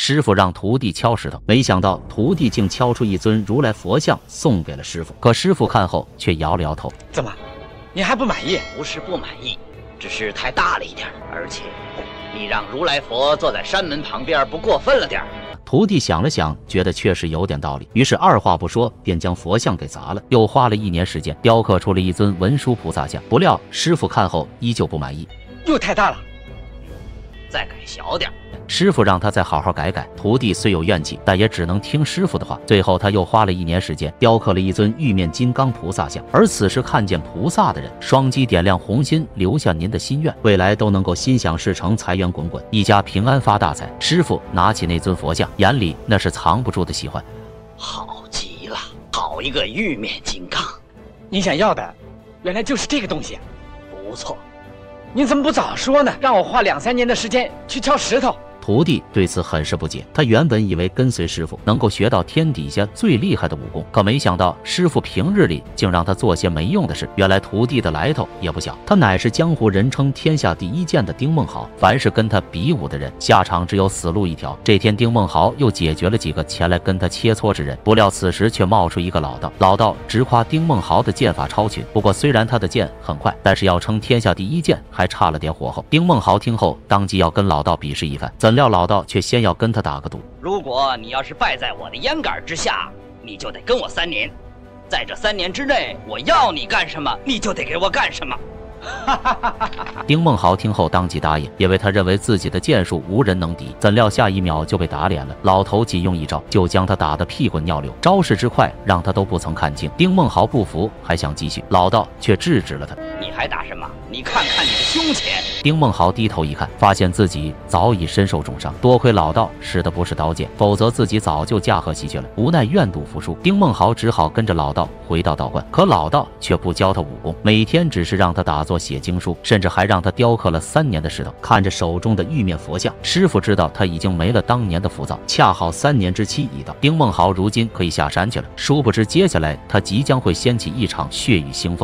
师傅让徒弟敲石头，没想到徒弟竟敲出一尊如来佛像送给了师傅。可师傅看后却摇了摇头：“怎么，你还不满意？”“不是不满意，只是太大了一点，而且你让如来佛坐在山门旁边，不过分了点儿？”徒弟想了想，觉得确实有点道理，于是二话不说便将佛像给砸了，又花了1年时间雕刻出了一尊文殊菩萨像。不料师傅看后依旧不满意：“又太大了，再改小点。”师傅让他再好好改改。徒弟虽有怨气，但也只能听师傅的话。最后他又花了1年时间雕刻了一尊玉面金刚菩萨像。而此时看见菩萨的人，双击点亮红心，留下您的心愿，未来都能够心想事成，财源滚滚，一家平安发大财。师傅拿起那尊佛像，眼里那是藏不住的喜欢。好极了，好一个玉面金刚！你想要的原来就是这个东西。不错，你怎么不早说呢？让我花2、3年的时间去敲石头。徒弟对此很是不解，他原本以为跟随师傅能够学到天底下最厉害的武功，可没想到师傅平日里竟让他做些没用的事。原来徒弟的来头也不小，他乃是江湖人称天下第1剑的丁梦豪，凡是跟他比武的人，下场只有死路一条。这天丁梦豪又解决了几个前来跟他切磋之人，不料此时却冒出一个老道。老道直夸丁梦豪的剑法超群，不过虽然他的剑很快，但是要称天下第1剑还差了点火候。丁梦豪听后当即要跟老道比试一番，怎料老道却先要跟他打个赌：如果你要是败在我的烟杆之下，你就得跟我3年，在这3年之内，我要你干什么，你就得给我干什么。丁梦豪听后当即答应，因为他认为自己的剑术无人能敌。怎料下一秒就被打脸了，老头仅用1招就将他打得屁滚尿流，招式之快让他都不曾看清。丁梦豪不服，还想继续，老道却制止了他：“你还打什么？你看看你的胸前。”丁梦豪低头一看，发现自己早已身受重伤，多亏老道使的不是刀剑，否则自己早就驾鹤西去了。无奈愿赌服输，丁梦豪只好跟着老道回到道观。可老道却不教他武功，每天只是让他打坐写经书，甚至还让他雕刻了3年的石头。看着手中的玉面佛像，师傅知道他已经没了当年的浮躁。恰好3年之期已到，丁梦豪如今可以下山去了。殊不知接下来他即将会掀起一场血雨腥风。